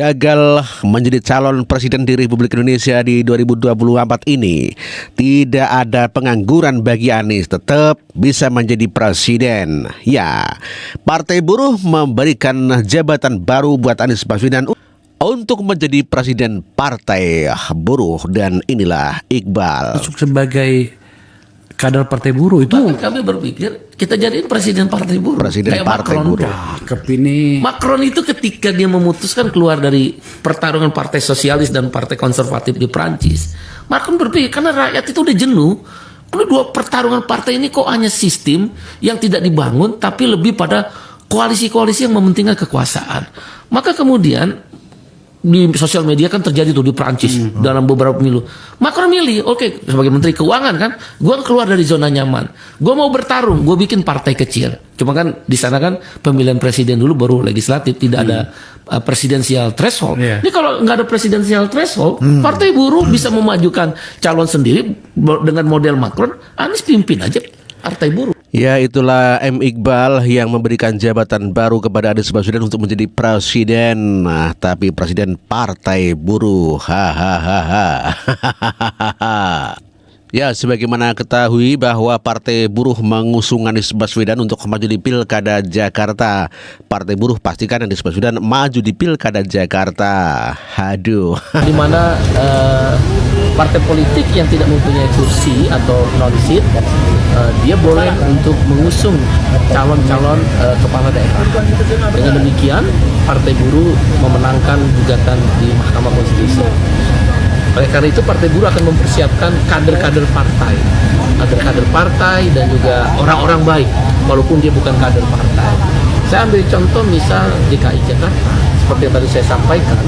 gagal menjadi calon presiden di Republik Indonesia di 2024 ini, tidak ada pengangguran bagi Anies, tetap bisa menjadi presiden. Ya, Partai Buruh memberikan jabatan baru buat Anies Baswedan untuk menjadi presiden Partai Buruh, dan inilah Iqbal. Masuk sebagai kader Partai Buruh itu. Bahkan kami berpikir kita jadiin presiden Partai Buruh. Presiden Kayak Partai Macron. Buruh. Macron itu ketika dia memutuskan keluar dari pertarungan Partai Sosialis dan Partai Konservatif di Prancis, Macron berpikir karena rakyat itu udah jenuh. Kalau dua pertarungan partai ini kok hanya sistem yang tidak dibangun, tapi lebih pada koalisi-koalisi yang mementingkan kekuasaan. Maka kemudian di sosial media kan terjadi tuh di Prancis dalam beberapa pemilu. Macron milih, oke, sebagai menteri keuangan kan, gue keluar dari zona nyaman, gue mau bertarung, gue bikin partai kecil. Cuma kan di sana kan pemilihan presiden dulu baru legislatif, tidak ada presidensial threshold. Ini kalau nggak ada presidensial threshold, Partai Buruh bisa memajukan calon sendiri dengan model Macron. Anies pimpin aja Partai Buruh. Ya, itulah M. Iqbal yang memberikan jabatan baru kepada Anies Baswedan untuk menjadi presiden. Nah, tapi presiden Partai Buruh. Hahaha. Ya, sebagaimana ketahui bahwa Partai Buruh mengusung Anies Baswedan untuk maju di Pilkada Jakarta. Partai Buruh pastikan Anies Baswedan maju di Pilkada Jakarta. Aduh. Di mana partai politik yang tidak mempunyai kursi atau non-seat, dia boleh untuk mengusung calon-calon kepala daerah. Dengan demikian, Partai Buruh memenangkan gugatan di Mahkamah Konstitusi. Oleh karena itu, Partai Buruh akan mempersiapkan kader-kader partai dan juga orang-orang baik, walaupun dia bukan kader partai. Saya ambil contoh misal DKI Jakarta, seperti yang tadi saya sampaikan,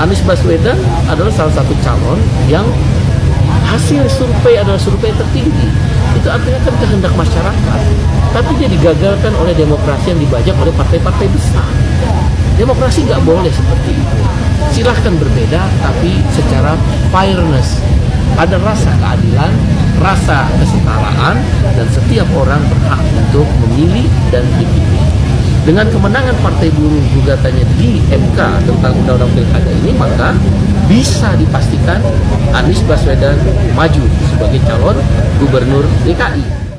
Anies Baswedan adalah salah satu calon yang hasil survei adalah survei tertinggi. Itu artinya kan kehendak masyarakat, tapi dia digagalkan oleh demokrasi yang dibajak oleh partai-partai besar. Demokrasi nggak boleh seperti itu. Silahkan berbeda, tapi secara fairness. Ada rasa keadilan, rasa kesetaraan, dan setiap orang berhak untuk memilih dan dipilih. Dengan kemenangan Partai Buruh gugatannya di MK tentang Undang-Undang Pilkada ini, maka bisa dipastikan Anies Baswedan maju sebagai calon gubernur DKI.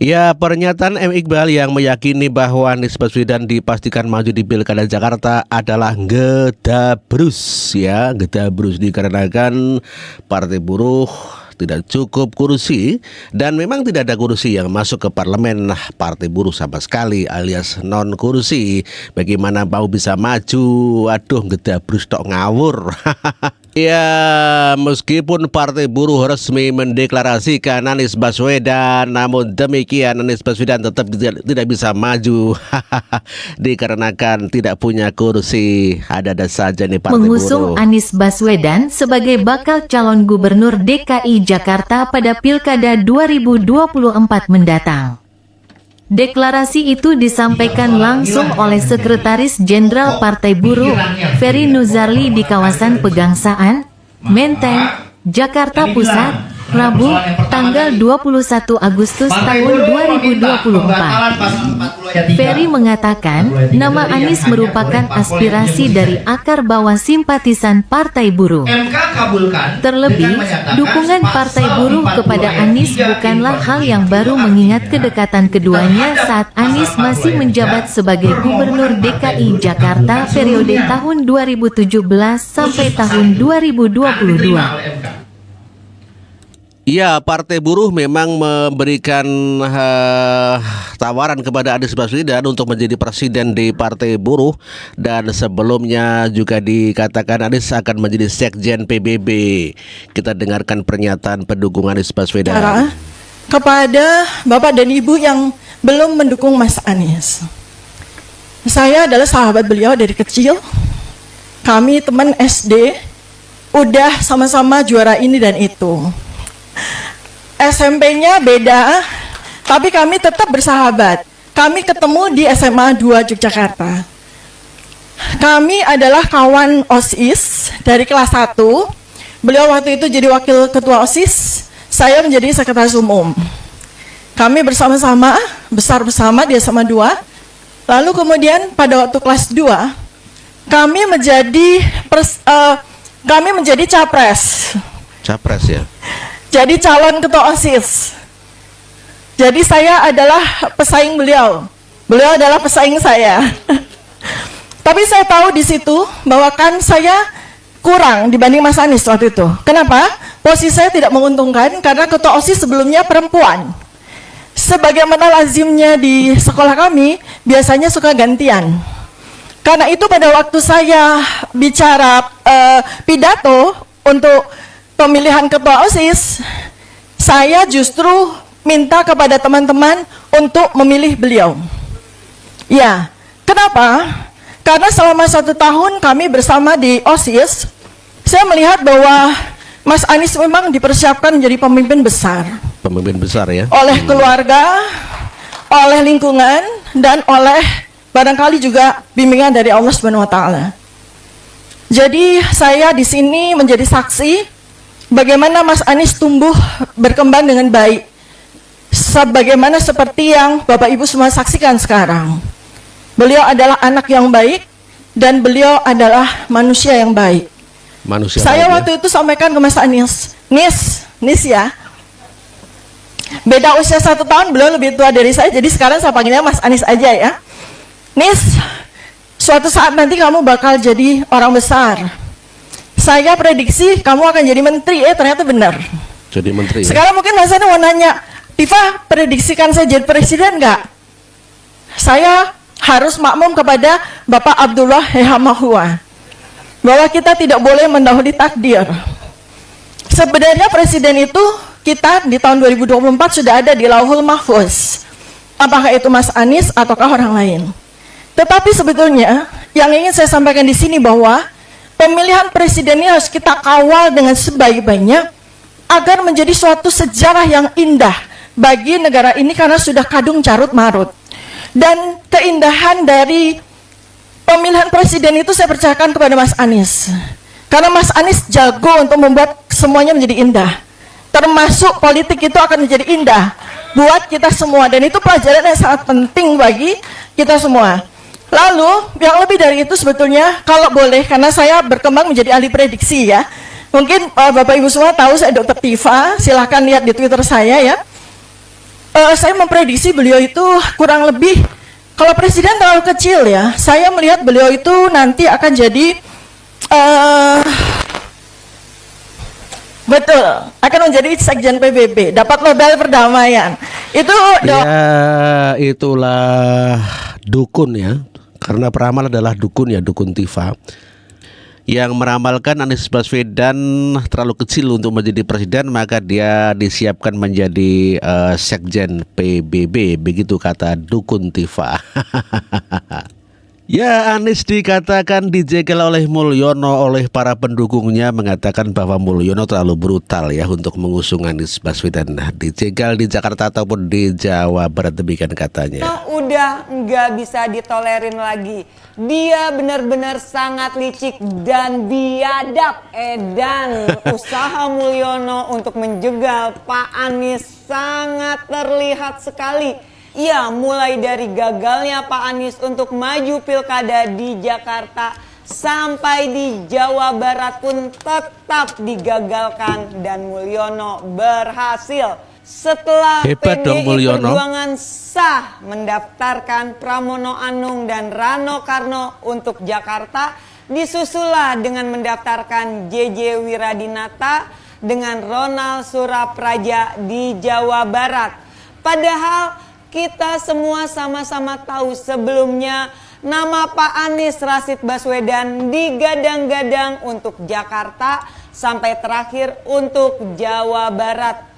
Ya, pernyataan M. Iqbal yang meyakini bahwa Anies Baswedan dipastikan maju di Pilkada Jakarta adalah gedabrus, ya, gedabrus dikarenakan Partai Buruh tidak cukup kursi dan memang tidak ada kursi yang masuk ke parlemen. Partai Buruh sama sekali alias non kursi. Bagaimana mau bisa maju? Aduh, gedabrus tok ngawur. Ya, meskipun Partai Buruh resmi mendeklarasikan Anies Baswedan, namun demikian Anies Baswedan tetap tidak bisa maju dikarenakan tidak punya kursi. Ada-ada saja nih Partai mengusung Buruh. Anies Baswedan sebagai bakal calon gubernur DKI Jakarta pada Pilkada 2024 mendatang. Deklarasi itu disampaikan langsung oleh Sekretaris Jenderal Partai Buruh, Ferry Nuzarli di kawasan Pegangsaan, Menteng, Jakarta Pusat, Rabu, tanggal 21 Agustus tahun 2024. Ferry mengatakan, nama Anies merupakan aspirasi dari akar bawah simpatisan Partai Buruh. Terlebih, dukungan Partai Buruh kepada Anies bukanlah hal yang baru mengingat kedekatan keduanya saat Anies masih menjabat sebagai Gubernur DKI Jakarta periode tahun 2017 sampai tahun 2022. Ya, Partai Buruh memang memberikan tawaran kepada Anies Baswedan untuk menjadi presiden di Partai Buruh, dan sebelumnya juga dikatakan Anies akan menjadi sekjen PBB. Kita dengarkan pernyataan pendukung Anies Baswedan. Kepada Bapak dan Ibu yang belum mendukung Mas Anies, saya adalah sahabat beliau dari kecil. Kami teman SD, udah sama-sama juara ini dan itu. SMP-nya beda, tapi kami tetap bersahabat. Kami ketemu di SMA 2 Yogyakarta. Kami adalah kawan OSIS dari kelas 1. Beliau waktu itu jadi wakil ketua OSIS, saya menjadi sekretaris umum. Kami bersama-sama, besar bersama di SMA 2. Lalu kemudian pada waktu kelas 2, kami menjadi capres. Capres ya. Jadi calon ketua OSIS. Jadi saya adalah pesaing beliau. Beliau adalah pesaing saya. Tapi saya tahu di situ bahwa kan saya kurang dibanding Mas Anies waktu itu. Kenapa? Posisi saya tidak menguntungkan karena ketua OSIS sebelumnya perempuan. Sebagaimana lazimnya di sekolah kami, biasanya suka gantian. Karena itu pada waktu saya bicara pidato untuk pemilihan ketua OSIS, saya justru minta kepada teman-teman untuk memilih beliau. Ya, kenapa? Karena selama 1 tahun kami bersama di OSIS, saya melihat bahwa Mas Anies memang dipersiapkan menjadi pemimpin besar. Pemimpin besar ya. Oleh keluarga, oleh lingkungan, dan oleh barangkali juga bimbingan dari Allah Subhanahu wa taala. Jadi saya di sini menjadi saksi bagaimana Mas Anies tumbuh berkembang dengan baik. Sebagaimana seperti yang Bapak Ibu semua saksikan sekarang. Beliau adalah anak yang baik dan beliau adalah manusia yang baik. Manusia Saya baik, waktu itu sampaikan ke Mas Anies, Nis ya. Beda usia 1 tahun, beliau lebih tua dari saya, jadi sekarang saya panggilnya Mas Anies aja ya. Nis, suatu saat nanti kamu bakal jadi orang besar. Saya prediksi kamu akan jadi menteri, ternyata benar. Jadi menteri. Ya? Sekarang mungkin Mas Anies mau nanya, Tifa, prediksikan saya jadi presiden nggak? Saya harus makmum kepada Bapak Abdullah Hehamahua bahwa kita tidak boleh mendahului takdir. Sebenarnya presiden itu kita di tahun 2024 sudah ada di Lauhul Mahfuz. Apakah itu Mas Anies ataukah orang lain? Tetapi sebetulnya yang ingin saya sampaikan di sini bahwa pemilihan presiden ini harus kita kawal dengan sebaik-baiknya agar menjadi suatu sejarah yang indah bagi negara ini karena sudah kadung carut marut. Dan keindahan dari pemilihan presiden itu saya percayakan kepada Mas Anies. Karena Mas Anies jago untuk membuat semuanya menjadi indah. Termasuk politik itu akan menjadi indah buat kita semua. Dan itu pelajaran yang sangat penting bagi kita semua. Lalu yang lebih dari itu sebetulnya kalau boleh, karena saya berkembang menjadi ahli prediksi ya. Mungkin Bapak Ibu semua tahu saya Dr. Tifa, silahkan lihat di Twitter saya ya. Saya memprediksi beliau itu kurang lebih, kalau presiden terlalu kecil ya, saya melihat beliau itu nanti akan jadi betul, akan menjadi sekjen PBB, dapat Nobel perdamaian. Itu ya, itulah dukun ya. Karena peramal adalah dukun ya, dukun Tifa. Yang meramalkan Anies Baswedan terlalu kecil untuk menjadi presiden, maka dia disiapkan menjadi sekjen PBB, begitu kata dukun Tifa. Ya, Anies dikatakan dijegal oleh Mulyono oleh para pendukungnya, mengatakan bahwa Mulyono terlalu brutal ya untuk mengusung Anies Baswedan. Dijegal di Jakarta ataupun di Jawa Barat, demikian katanya. Udah nggak bisa ditolerin lagi. Dia benar-benar sangat licik dan biadab. Dan usaha Mulyono untuk menjegal Pak Anies sangat terlihat sekali. Ya, mulai dari gagalnya Pak Anies untuk maju pilkada di Jakarta sampai di Jawa Barat pun tetap digagalkan dan Mulyono berhasil. Setelah PDI Perjuangan sah mendaftarkan Pramono Anung dan Rano Karno untuk Jakarta, disusulah dengan mendaftarkan JJ Wiradinata dengan Ronald Surapraja di Jawa Barat. Padahal kita semua sama-sama tahu sebelumnya nama Pak Anies Rashid Baswedan digadang-gadang untuk Jakarta sampai terakhir untuk Jawa Barat.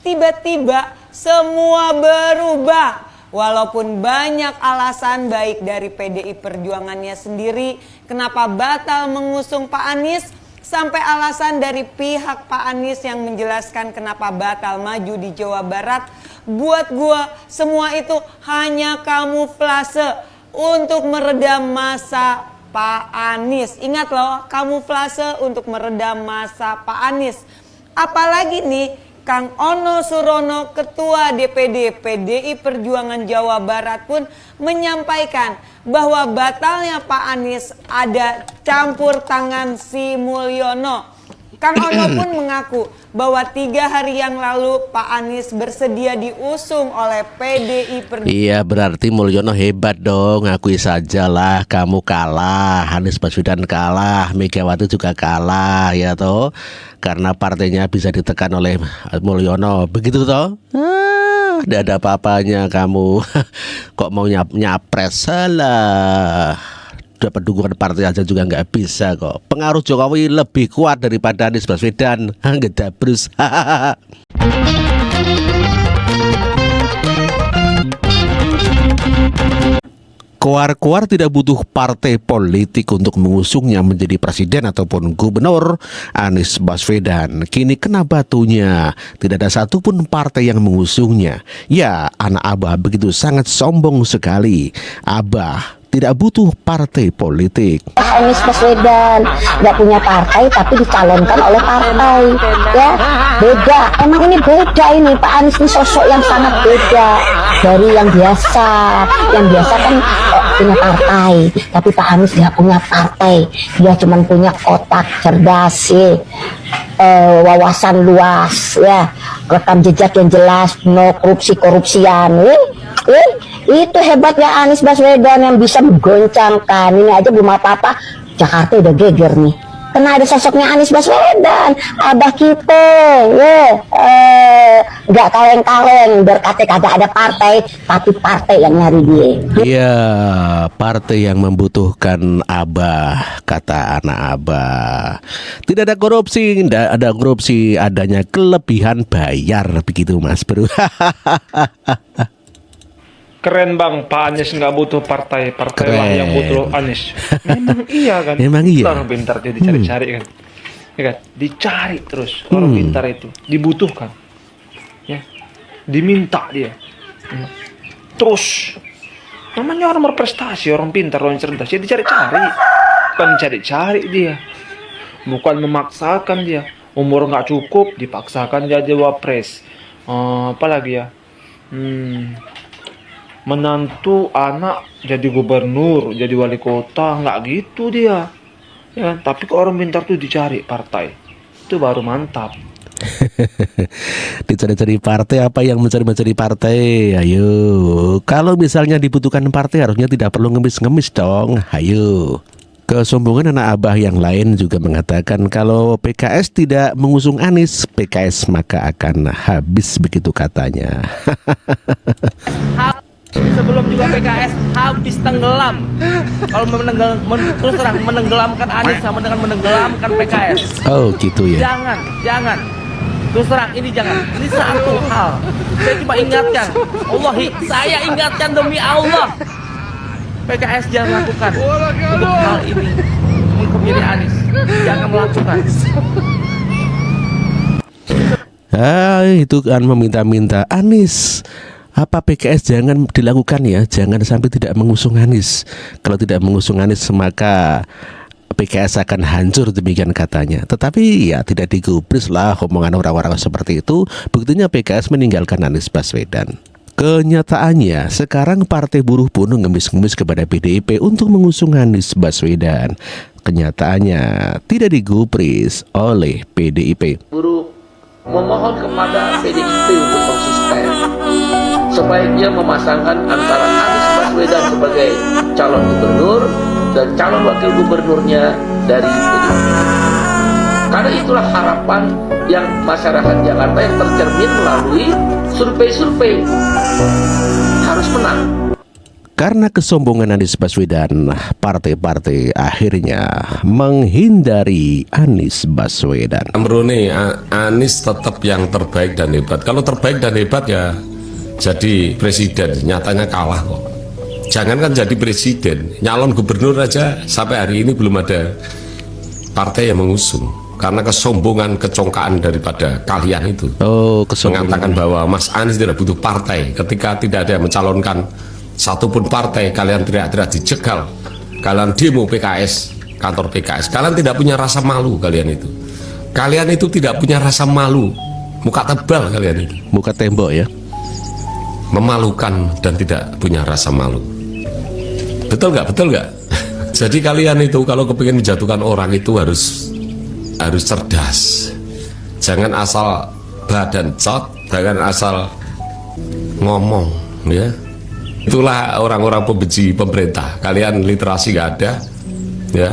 Tiba-tiba semua berubah. Walaupun banyak alasan baik dari PDI Perjuangannya sendiri kenapa batal mengusung Pak Anies, sampai alasan dari pihak Pak Anies yang menjelaskan kenapa batal maju di Jawa Barat. Buat gua semua itu hanya kamuflase untuk meredam masa Pak Anies. Ingat loh, kamuflase untuk meredam masa Pak Anies. Apalagi nih Kang Ono Surono, Ketua DPD PDI Perjuangan Jawa Barat pun menyampaikan bahwa batalnya Pak Anies ada campur tangan si Mulyono. Kang Ono pun mengaku bahwa 3 hari yang lalu Pak Anies bersedia diusung oleh PDI Perjuangan. Iya, berarti Mulyono hebat dong. Akui sajalah kamu kalah, Anies Baswedan kalah, Megawati juga kalah ya toh. Karena partainya bisa ditekan oleh Mulyono. Begitu toh? Tidak ada apa-apanya kamu. Kok mau nyapres? Salah. Dapat dukungan partai aja juga nggak bisa kok. Pengaruh Jokowi lebih kuat daripada Anies Baswedan. Gedabrus. Koar-koar tidak butuh partai politik untuk mengusungnya menjadi presiden ataupun gubernur. Anies Baswedan kini kena batunya. Tidak ada satupun partai yang mengusungnya. Ya, anak Abah begitu sangat sombong sekali. Abah tidak butuh partai politik. Anies Baswedan nggak punya partai tapi dicalonkan oleh partai, ya beda. Emang ini beda ini, Pak Anies ini sosok yang sangat beda dari yang biasa. Yang biasa kan punya partai, tapi Pak Anies nggak punya partai. Dia cuma punya otak cerdas, wawasan luas, ya rekam jejak yang jelas, no korupsian. Itu hebatnya Anies Baswedan yang bisa menggoncangkan. Ini aja belum apa-apa, Jakarta udah geger nih. Karena ada sosoknya Anies Baswedan, Abah kita, nggak kaleng-kaleng. Berkata kagak ada partai, tapi partai yang nyari dia. Iya, partai yang membutuhkan Abah, kata anak Abah. Tidak ada korupsi, tidak ada korupsi, adanya kelebihan bayar, begitu Mas Bro. Keren bang, Pak Anies nggak butuh partai, partai lah yang butuh Anies. Memang iya kan? Memang iya. Orang pintar itu dicari-cari kan, ya kan? Dicari terus orang pintar itu, dibutuhkan, ya, diminta dia, terus. Namanya orang berprestasi, orang pintar, orang cerdas, ya dicari-cari, bukan dicari-cari dia, bukan memaksakan dia. Umur nggak cukup, dipaksakan jadi wapres. Apalagi ya? Menantu anak jadi gubernur, jadi wali kota, nggak gitu dia, ya. Tapi kalau orang pintar tuh dicari partai, itu baru mantap. Dicari-cari partai, apa yang mencari-mencari partai? Ayo, kalau misalnya dibutuhkan partai harusnya tidak perlu ngemis-ngemis dong. Ayo. Kesombongan anak Abah yang lain juga mengatakan kalau PKS tidak mengusung Anies, PKS maka akan habis, begitu katanya. Sebelum juga PKS habis tenggelam. Kalau terus terang menenggelamkan Anies sama dengan menenggelamkan PKS. Oh gitu ya. Jangan. Terus terang ini jangan. Ini satu hal. Saya cuma ingatkan. Saya ingatkan demi Allah. PKS jangan lakukan untuk hal ini. Untuk memilih Anies. Jangan melakukan. Itu kan meminta-minta Anies. Apa PKS jangan dilakukan ya, jangan sampai tidak mengusung Anies. Kalau tidak mengusung Anies maka PKS akan hancur, demikian katanya. Tetapi ya tidak digubris lah omongan orang-orang seperti itu. Buktinya PKS meninggalkan Anies Baswedan. Kenyataannya sekarang Partai Buruh pun ngemis-ngemis kepada PDIP untuk mengusung Anies Baswedan. Kenyataannya tidak digubris oleh PDIP. Buruh memohon kepada PDIP untuk konsisten, sebaiknya memasangkan antara Anies Baswedan sebagai calon gubernur dan calon wakil gubernurnya dari PDIP. Karena itulah harapan yang masyarakat Jakarta yang tercermin melalui survei-survei harus menang. Karena kesombongan Anies Baswedan, partai-partai akhirnya menghindari Anies Baswedan. Amrone, Anies tetap yang terbaik dan hebat. Kalau terbaik dan hebat ya jadi presiden, nyatanya kalah kok. Jangan kan jadi presiden, nyalon gubernur aja sampai hari ini belum ada partai yang mengusung. Karena kesombongan, kecongkaan daripada kalian itu. Mengatakan bahwa Mas Anies tidak butuh partai. Ketika tidak ada yang mencalonkan satupun partai, kalian teriak-teriak dijegal. Kalian demo PKS, kantor PKS. Kalian tidak punya rasa malu, kalian itu. Kalian itu tidak punya rasa malu. muka tebal kalian itu, Muka tembok ya. memalukan dan tidak punya rasa malu. Betul nggak? Jadi kalian itu kalau kepingin menjatuhkan orang itu harus cerdas. Jangan asal badan cot, jangan asal ngomong, ya. Itulah orang-orang pembenci pemerintah. Kalian literasi nggak ada, ya.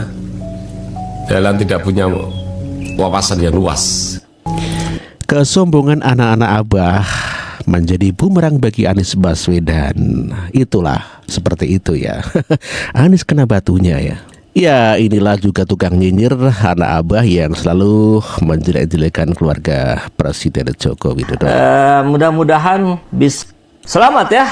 Kalian tidak punya wawasan yang luas. Kesombongan anak-anak Abah menjadi bumerang bagi Anies Baswedan. Itulah seperti itu ya. Anies kena batunya ya. Ya, inilah juga tukang nyinyir anak Abah yang selalu menjelek-jelekan keluarga Presiden Joko Widodo. Mudah-mudahan selamat ya.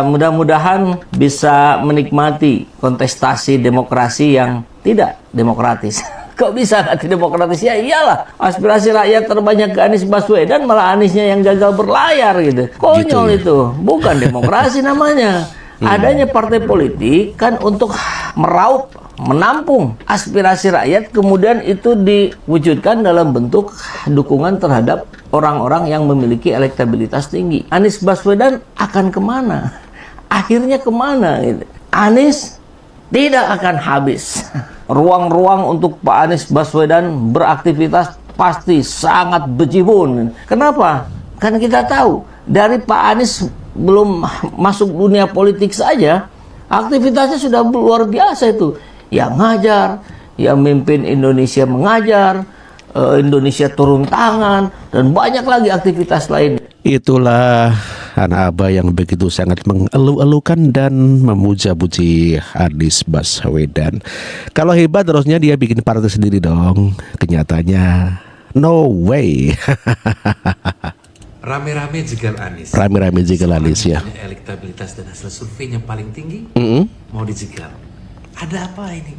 Mudah-mudahan bisa menikmati kontestasi demokrasi yang tidak demokratis. Kok bisa nggak demokratis? Ya iyalah, aspirasi rakyat terbanyak ke Anies Baswedan, malah Aniesnya yang gagal berlayar gitu. Konyol Gitu ya. itu, bukan demokrasi namanya. Adanya partai politik kan untuk meraup, menampung aspirasi rakyat, kemudian itu diwujudkan dalam bentuk dukungan terhadap orang-orang yang memiliki elektabilitas tinggi. Anies Baswedan akan kemana? Akhirnya kemana? Gitu. Anies tidak akan habis. Ruang-ruang untuk Pak Anies Baswedan beraktivitas pasti sangat bejibun. Kenapa? Kan kita tahu dari Pak Anies belum masuk dunia politik saja, aktivitasnya sudah luar biasa itu. Yang ngajar, yang mimpin Indonesia mengajar, Indonesia turun tangan, dan banyak lagi aktivitas lain. Itulah anak Abah yang begitu sangat mengeluh-elukan dan memuja-puji Anies Baswedan. Kalau hebat terusnya dia bikin partai sendiri dong. Kenyataannya no way. Rame-rame jegal Anies. Rame-rame jegal Anies ya. Punya elektabilitas dan hasil surveinya paling tinggi, mau dijegal. Ada apa ini?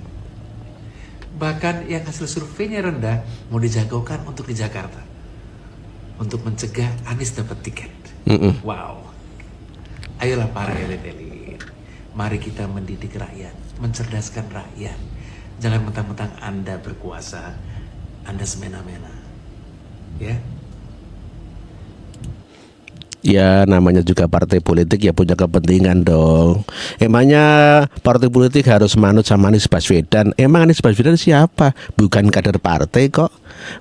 Bahkan yang hasil surveinya rendah mau dijagokan untuk di Jakarta, untuk mencegah Anies dapat tiket. Wow. Ayolah para elit-elit, mari kita mendidik rakyat, mencerdaskan rakyat. Jangan mentang-mentang Anda berkuasa, Anda semena-mena. Ya. Ya namanya juga partai politik ya punya kepentingan dong. Emangnya partai politik harus manut sama Anies Baswedan? Emang Anies Baswedan siapa? Bukan kader partai kok.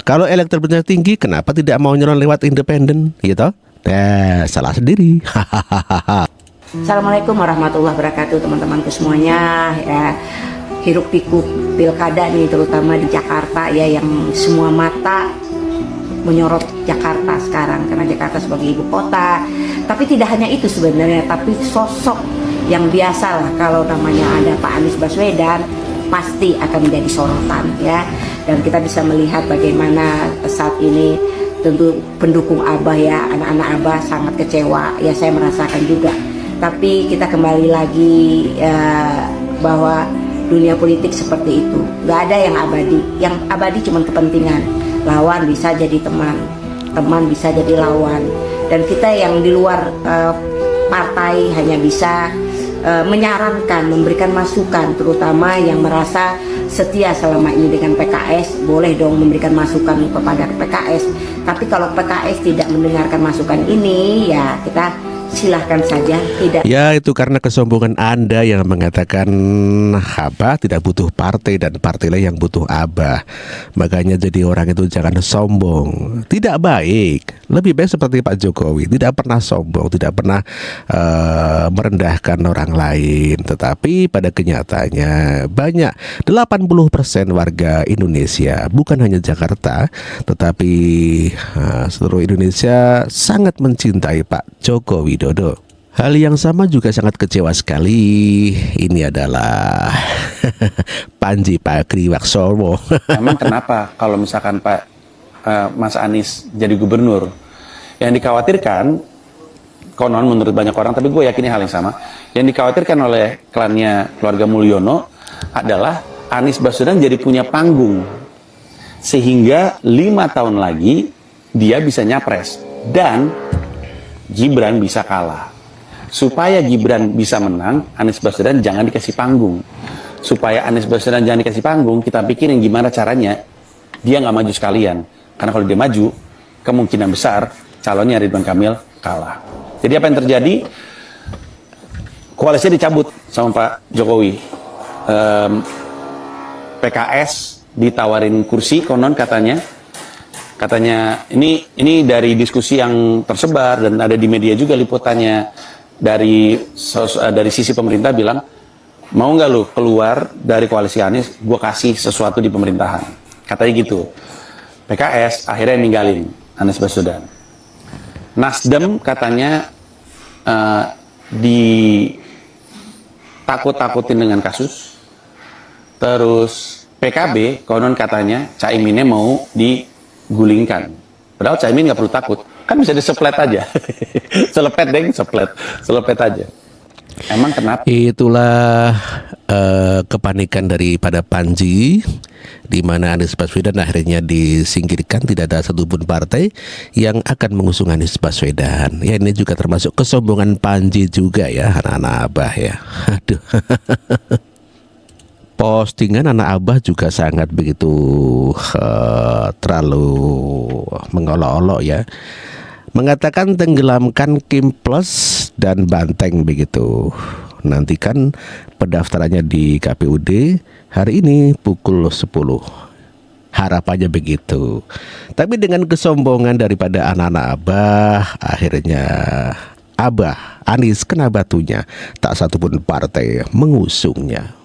Kalau elektabilitasnya tinggi kenapa tidak mau nyalon lewat independen gitu? Nah salah sendiri. Assalamualaikum warahmatullahi wabarakatuh teman-temanku semuanya ya. Hiruk pikuk pilkada nih terutama di Jakarta ya, yang semua mata menyorot Jakarta sekarang karena Jakarta sebagai ibu kota. Tapi tidak hanya itu sebenarnya, tapi sosok yang biasa lah kalau namanya ada Pak Anies Baswedan pasti akan menjadi sorotan ya. Dan kita bisa melihat bagaimana saat ini tentu pendukung Abah ya, anak-anak Abah sangat kecewa ya, saya merasakan juga. Tapi kita kembali lagi bahwa dunia politik seperti itu, nggak ada yang abadi. Yang abadi cuma kepentingan. Lawan bisa jadi teman, teman bisa jadi lawan, dan kita yang di luar partai hanya bisa menyarankan, memberikan masukan, terutama yang merasa setia selama ini dengan PKS, boleh dong memberikan masukan kepada PKS. Tapi kalau PKS tidak mendengarkan masukan ini, ya kita silahkan saja. Tidak. Ya itu karena kesombongan Anda yang mengatakan Abah tidak butuh partai dan partailah yang butuh Abah. Makanya jadi orang itu jangan sombong. Tidak baik. Lebih baik seperti Pak Jokowi, tidak pernah sombong, tidak pernah merendahkan orang lain. Tetapi pada kenyataannya banyak 80% warga Indonesia, bukan hanya Jakarta, tetapi seluruh Indonesia sangat mencintai Pak Jokowi Widodo. Hal yang sama juga sangat kecewa sekali. Ini adalah Panji Pragiwaksono. Memang kenapa kalau misalkan Pak Mas Anies jadi gubernur, yang dikhawatirkan konon menurut banyak orang, tapi gue yakin hal yang sama, yang dikhawatirkan oleh klannya keluarga Mulyono adalah Anies Baswedan jadi punya panggung sehingga 5 tahun lagi dia bisa nyapres dan Gibran bisa kalah. Supaya Gibran bisa menang, Anies Baswedan jangan dikasih panggung. Supaya Anies Baswedan jangan dikasih panggung, kita pikirin gimana caranya dia nggak maju sekalian. Karena kalau dia maju, kemungkinan besar calonnya Ridwan Kamil kalah. Jadi apa yang terjadi? Koalisinya dicabut sama Pak Jokowi. PKS ditawarin kursi konon katanya ini dari diskusi yang tersebar dan ada di media juga liputannya dari sisi pemerintah bilang, mau nggak lu keluar dari koalisi Anies, gue kasih sesuatu di pemerintahan, katanya gitu. PKS akhirnya ninggalin Anies Baswedan. Nasdem katanya ditakut-takutin dengan kasus. Terus PKB konon katanya Caiminnya mau digulingkan. Padahal Caimin nggak perlu takut, kan bisa diseplet aja. selepet aja. Emang kenapa? Itulah kepanikan daripada Panji, di mana Anies Baswedan akhirnya disingkirkan. Tidak ada satupun partai yang akan mengusung Anies Baswedan. Ya, ini juga termasuk kesombongan Panji juga ya, anak-anak Abah ya. Aduh. Postingan anak Abah juga sangat begitu terlalu mengolok-olok ya. Mengatakan tenggelamkan Kim Plus dan Banteng begitu. Nantikan pendaftarannya di KPUD hari ini pukul 10. Harapannya begitu. Tapi dengan kesombongan daripada anak-anak Abah, akhirnya Abah Anies kena batunya. Tak satupun partai mengusungnya.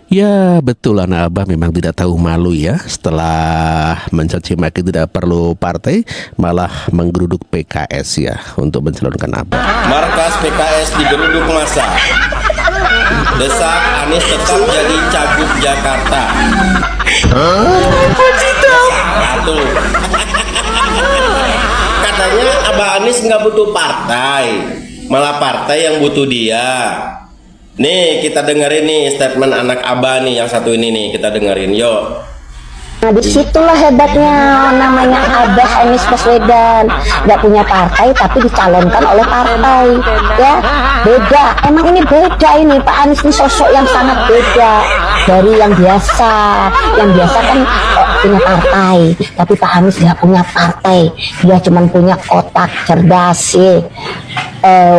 Ya betul, anak Abah memang tidak tahu malu ya. Setelah mencaci maki tidak perlu partai, malah menggeruduk PKS ya untuk mencalonkan Abah. Markas PKS digeruduk massa. Desak Anies tetap jadi cagup Jakarta. Satu. Katanya Abah Anies nggak butuh partai, malah partai yang butuh dia. Nih kita dengerin nih statement anak Abah nih yang satu ini nih, kita dengerin yuk. Nah disitulah hebatnya namanya Abah Anies Baswedan, nggak punya partai tapi dicalonkan oleh partai, ya beda. Emang ini beda ini Pak Anies ini sosok yang sangat beda dari yang biasa. Yang biasa kan punya partai, tapi Pak Anies nggak punya partai, dia cuma punya otak cerdas ya.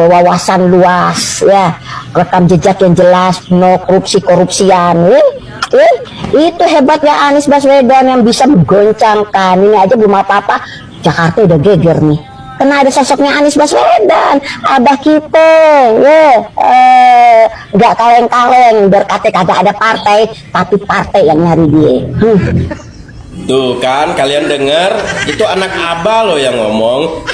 Wawasan luas ya, rekam jejak yang jelas, no korupsian itu hebatnya Anies Baswedan yang bisa menggoncangkan. Ini aja belum apa-apa Jakarta udah geger nih karena ada sosoknya Anies Baswedan, Abah kita nggak kaleng-kaleng, berkata kagak ada partai tapi partai yang nyari dia. Tuh kan kalian dengar, itu anak Abah loh yang ngomong.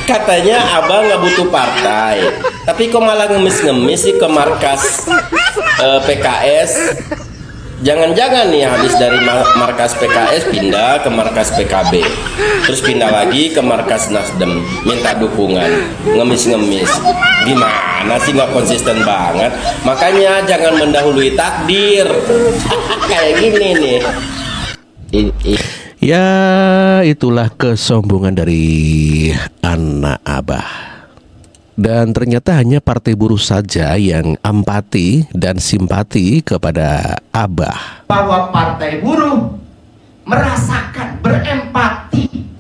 Katanya Abah nggak butuh partai, tapi kok malah ngemis-ngemis sih ke markas PKS. Jangan-jangan nih habis dari markas PKS pindah ke markas PKB, terus pindah lagi ke markas Nasdem, minta dukungan, ngemis-ngemis. Gimana sih, nggak konsisten banget. Makanya jangan mendahului takdir. Kayak gini nih. Ya itulah kesombongan dari anak Abah. Dan ternyata hanya partai buruh saja yang empati dan simpati kepada Abah. Bahwa partai buruh merasakan, berempati.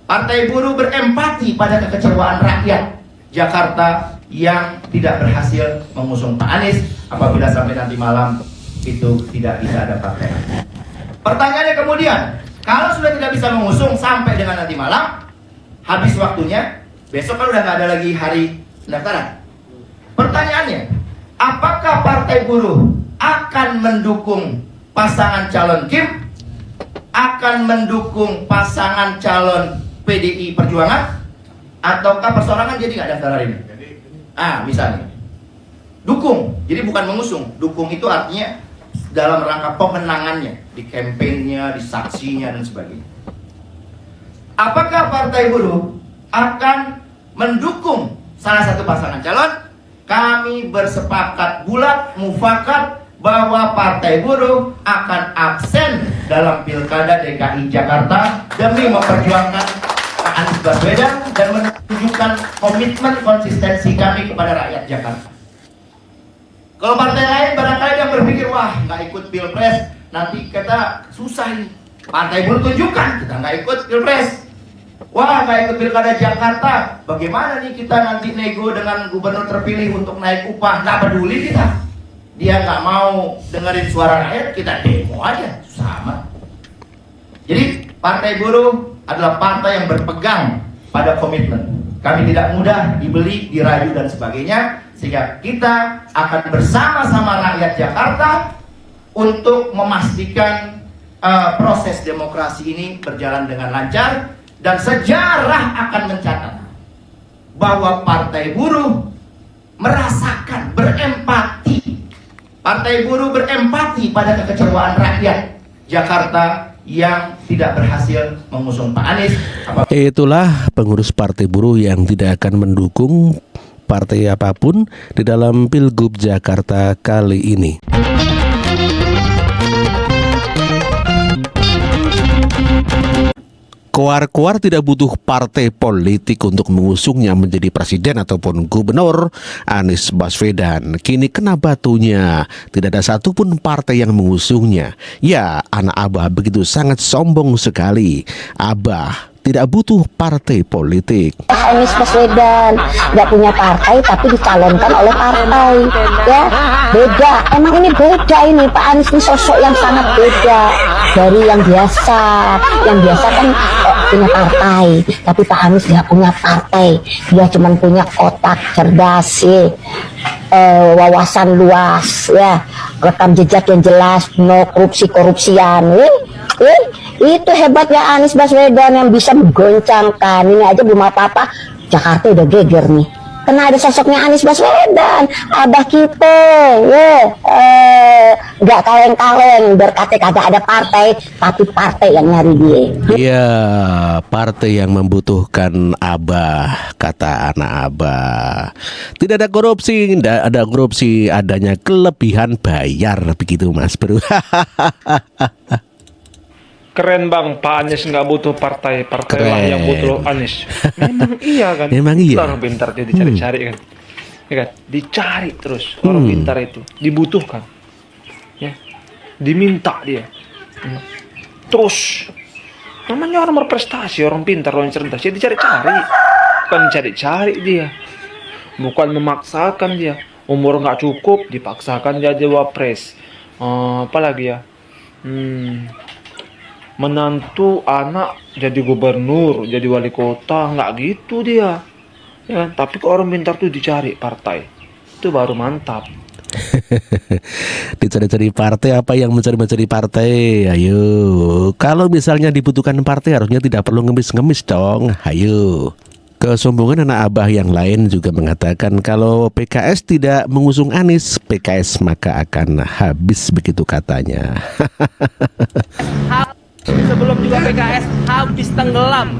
Partai buruh berempati pada kekecewaan rakyat Jakarta yang tidak berhasil mengusung Pak Anies apabila sampai nanti malam itu tidak bisa ada partai. Pertanyaannya kemudian, kalau sudah tidak bisa mengusung sampai dengan nanti malam, habis waktunya, besok kan udah nggak ada lagi hari pendaftaran. Pertanyaannya, apakah partai buruh akan mendukung pasangan calon Kim, akan mendukung pasangan calon PDI Perjuangan, ataukah persoalangan jadi nggak daftar hari ini? Misalnya, dukung, jadi bukan mengusung. Dukung itu artinya dalam rangka pemenangannya, di kampanyenya, di saksinya dan sebagainya. Apakah partai buruh akan mendukung salah satu pasangan calon? Kami bersepakat bulat, mufakat bahwa partai buruh akan absen dalam Pilkada DKI Jakarta demi memperjuangkan Pak Anies Baswedan dan menunjukkan komitmen konsistensi kami kepada rakyat Jakarta. Kalau partai lain barangkali yang berpikir, wah nggak ikut pilpres, nanti kita susah nih, Partai Buruh tunjukkan kita nggak ikut pilpres. Wah, nggak ikut pilkada Jakarta. Bagaimana nih kita nanti nego dengan gubernur terpilih untuk naik upah? Nggak peduli kita. Dia nggak mau dengerin suara rakyat, kita demo aja, sama. Jadi Partai Buruh adalah partai yang berpegang pada komitmen. Kami tidak mudah dibeli, dirayu dan sebagainya, sehingga kita akan bersama-sama rakyat Jakarta untuk memastikan proses demokrasi ini berjalan dengan lancar, dan sejarah akan mencatat bahwa Partai Buruh merasakan, berempati. Partai Buruh berempati pada kekecewaan rakyat Jakarta yang tidak berhasil mengusung Pak Anies. Itulah pengurus Partai Buruh yang tidak akan mendukung partai apapun di dalam Pilgub Jakarta kali ini. Koar-koar tidak butuh partai politik untuk mengusungnya menjadi presiden ataupun gubernur. Anies Baswedan kini kena batunya. Tidak ada satupun partai yang mengusungnya. Ya, anak Abah begitu sangat sombong sekali. Abah tidak butuh partai politik. Anies Baswedan nggak punya partai tapi dicalonkan oleh partai, ya beda. Emang ini beda ini Pak Anies ini sosok yang sangat beda dari yang biasa. Yang biasa kan punya partai, tapi Pak Anies nggak punya partai. Dia cuma punya otak cerdas, wawasan luas, ya rekam jejak yang jelas, no korupsian. Itu hebatnya Anies Baswedan yang bisa menggoncangkan. Ini aja belum apa-apa, Jakarta udah geger nih. Karena ada sosoknya Anies Baswedan, Abah kita, nggak kaleng-kaleng. Berkata kagak ada partai, tapi partai yang nyari dia. Iya, partai yang membutuhkan Abah, kata anak Abah. Tidak ada korupsi, tidak ada korupsi, adanya kelebihan bayar, begitu Mas Bro. Keren bang, Pak Anies nggak butuh partai, partai lah yang butuh Anies. Memang iya kan? Memang iya. Orang pintar dia dicari-cari kan, ya kan? Dicari terus orang pintar itu, dibutuhkan, ya, diminta dia. Terus namanya orang berprestasi, orang pintar, orang cerdas, dia dicari-cari, bukan dicari-cari dia, bukan memaksakan dia. Umur nggak cukup, dipaksakan jadi wapres. Apalagi ya? Menantu anak jadi gubernur, jadi wali kota, nggak gitu dia, ya. Tapi kalau orang pintar tuh dicari partai, itu baru mantap. Dicari-cari partai, apa yang mencari-cari partai? Ayo, kalau misalnya dibutuhkan partai harusnya tidak perlu ngemis-ngemis dong. Ayo. Kesombongan anak Abah yang lain juga mengatakan kalau PKS tidak mengusung Anies, PKS maka akan habis, begitu katanya. Sebelum juga PKS habis tenggelam.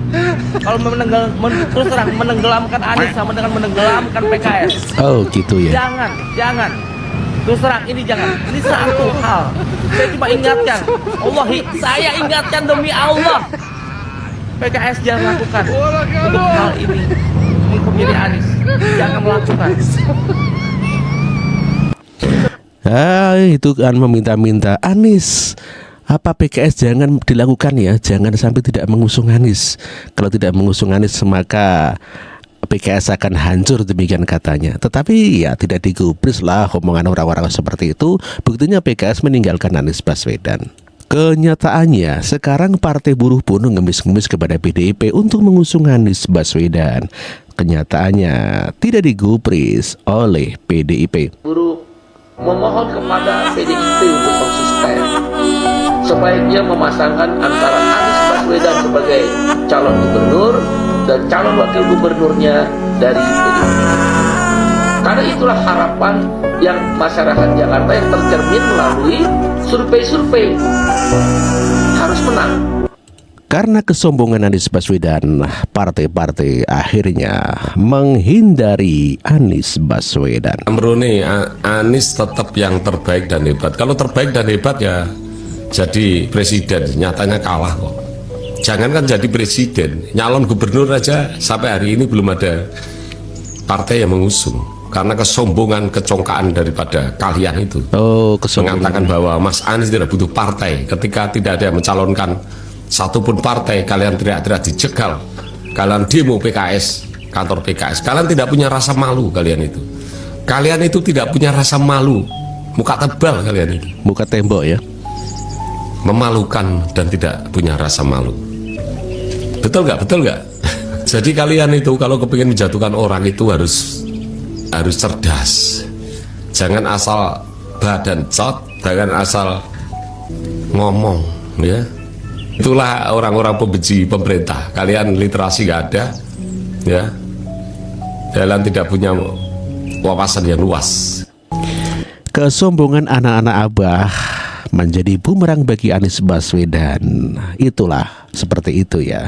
Kalau terus terang menenggelamkan Anies sama dengan menenggelamkan PKS. Oh gitu ya. Jangan. Terus terang ini jangan. Ini satu hal. Saya cuma ingatkan. Saya ingatkan demi Allah. PKS jangan lakukan untuk hal ini. Untuk memilih Anies, jangan melakukan. Itu kan meminta-minta Anies. Apa PKS jangan dilakukan ya, jangan sampai tidak mengusung Anies. Kalau tidak mengusung Anies maka PKS akan hancur, demikian katanya. Tetapi ya tidak digubris lah omongan orang-orang seperti itu. Buktinya PKS meninggalkan Anies Baswedan. Kenyataannya sekarang Partai Buruh pun ngemis-ngemis kepada PDIP untuk mengusung Anies Baswedan. Kenyataannya tidak digubris oleh PDIP. Buruh memohon kepada PDIP untuk konsisten, sebaiknya memasangkan antara Anies Baswedan sebagai calon gubernur dan calon wakil gubernurnya dari PDIP. Karena itulah harapan yang masyarakat Jakarta yang tercermin melalui survei-survei harus menang. Karena kesombongan Anies Baswedan, partai-partai akhirnya menghindari Anies Baswedan. Amrone, Anies tetap yang terbaik dan hebat. Kalau terbaik dan hebat ya jadi presiden, nyatanya kalah kok. Jangankan jadi presiden, nyalon gubernur aja sampai hari ini belum ada partai yang mengusung. karena kesombongan, kecongkaan daripada kalian itu. Mengatakan Mengatakan bahwa Mas Anies tidak butuh partai. Ketika tidak ada yang mencalonkan satupun partai, kalian teriak-teriak dijegal. Kalian demo PKS, kantor PKS. Kalian tidak punya rasa malu, kalian itu. Kalian itu tidak punya rasa malu. Muka tebal kalian itu. Muka tembok ya. Memalukan dan tidak punya rasa malu. Betul nggak? Betul nggak? Jadi kalian itu kalau kepingin menjatuhkan orang itu harus cerdas. Jangan asal badan-cot, jangan asal ngomong, ya. Itulah orang-orang pembenci pemerintah. Kalian literasi nggak ada, ya. Kalian tidak punya wawasan yang luas. Kesombongan anak-anak Abah menjadi bumerang bagi Anies Baswedan. Itulah seperti itu ya.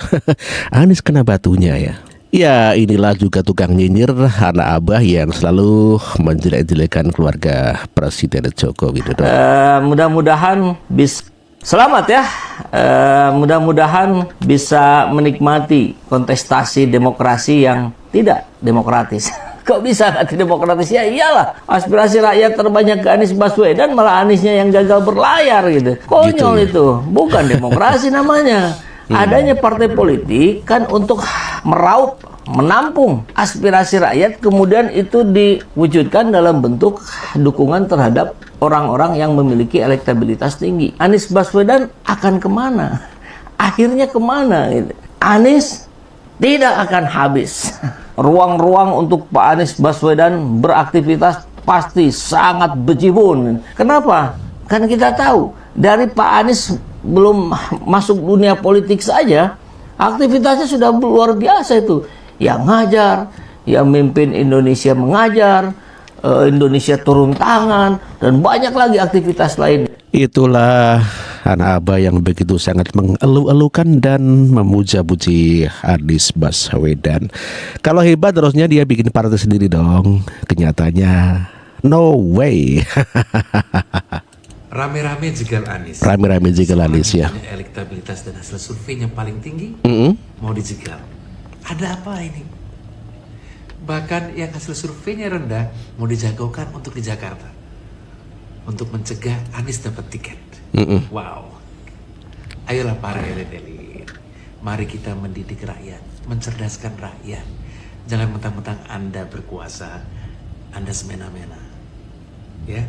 Anies kena batunya ya. Ya, inilah juga tukang nyinyir anak Abah yang selalu menjelek-jelekan keluarga Presiden Joko Widodo. Mudah-mudahan bisa selamat ya. Mudah-mudahan bisa menikmati kontestasi demokrasi yang tidak demokratis. Kok bisa nanti demokratis? Ya iyalah, aspirasi rakyat terbanyak ke Anies Baswedan, malah Aniesnya yang gagal berlayar gitu. Konyol gitu, ya? Itu bukan demokrasi namanya. Adanya partai politik kan untuk meraup, menampung aspirasi rakyat, kemudian itu diwujudkan dalam bentuk dukungan terhadap orang-orang yang memiliki elektabilitas tinggi. Anies Baswedan akan kemana? Akhirnya kemana? Anies tidak akan habis. Ruang-ruang untuk Pak Anies Baswedan beraktivitas pasti sangat bejibun. Kenapa? Kan kita tahu dari Pak Anies belum masuk dunia politik saja, aktivitasnya sudah luar biasa itu. Yang ngajar, yang mimpin Indonesia mengajar, Indonesia turun tangan, dan banyak lagi aktivitas lain. Itulah anak Abah yang begitu sangat mengeluh-elukan dan memuja-puji Anies Baswedan. Kalau hebat terusnya dia bikin partai sendiri dong. Kenyataannya no way. Rame-rame jegal Anies. Rame-rame jegal Anies ya. Elektabilitas dan hasil surveinya paling tinggi, mau dijegal. Ada apa ini? Bahkan yang hasil surveinya rendah mau dijagaukan untuk di Jakarta, untuk mencegah Anies dapat tiket. Wow. Ayolah para elit-elit, mari kita mendidik rakyat, mencerdaskan rakyat. Jangan mentang-mentang Anda berkuasa, Anda semena-mena. Ya.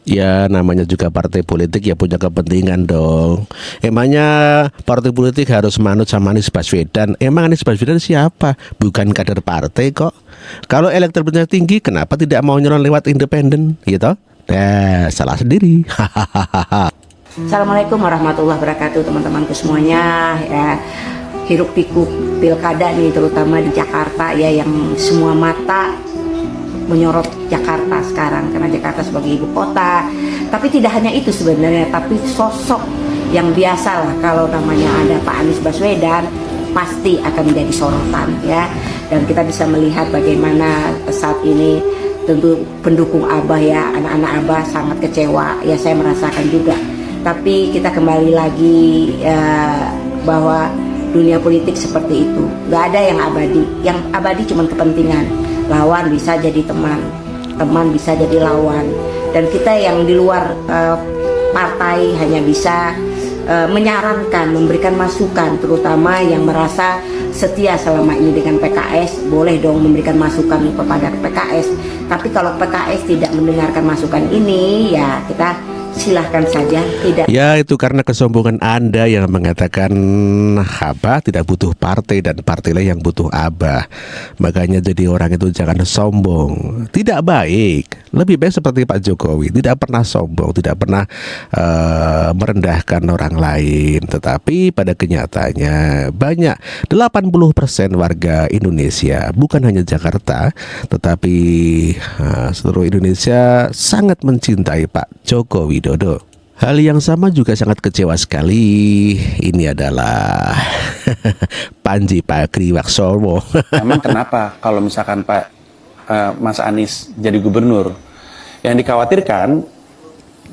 Ya, namanya juga partai politik ya punya kepentingan dong. Emangnya partai politik harus manut sama Anies Baswedan? Emang Anies Baswedan siapa? Bukan kader partai kok. Kalau elektabilitasnya tinggi, kenapa tidak mau nyalon lewat independen, gitu? Nah, salah sendiri. Assalamualaikum warahmatullahi wabarakatuh, teman-temanku semuanya. Ya, hiruk pikuk pilkada nih, terutama di Jakarta ya, yang semua mata menyorot Jakarta sekarang karena Jakarta sebagai ibu kota. Tapi tidak hanya itu sebenarnya, tapi sosok yang biasa lah, kalau namanya ada Pak Anies Baswedan pasti akan menjadi sorotan ya. Dan kita bisa melihat bagaimana saat ini tentu pendukung Abah ya, anak-anak Abah sangat kecewa ya, saya merasakan juga. Tapi kita kembali lagi bahwa dunia politik seperti itu, nggak ada yang abadi. Yang abadi cuma kepentingan. Lawan bisa jadi teman, teman bisa jadi lawan, dan kita yang di luar partai hanya bisa menyarankan, memberikan masukan, terutama yang merasa setia selama ini dengan PKS, boleh dong memberikan masukan kepada PKS. Tapi kalau PKS tidak mendengarkan masukan ini, ya kita silahkan saja, tidak. Ya, itu karena kesombongan Anda yang mengatakan Abah tidak butuh partai dan partailah yang butuh Abah. Makanya jadi orang itu jangan sombong. Tidak baik. Lebih baik seperti Pak Jokowi, tidak pernah sombong, tidak pernah merendahkan orang lain. Tetapi pada kenyataannya banyak 80% warga Indonesia, bukan hanya Jakarta, tetapi seluruh Indonesia sangat mencintai Pak Jokowi Widodo. Hal yang sama juga sangat kecewa sekali. Ini adalah Panji Pragiwaksono. Emang kenapa kalau misalkan Pak Mas Anies jadi gubernur, yang dikhawatirkan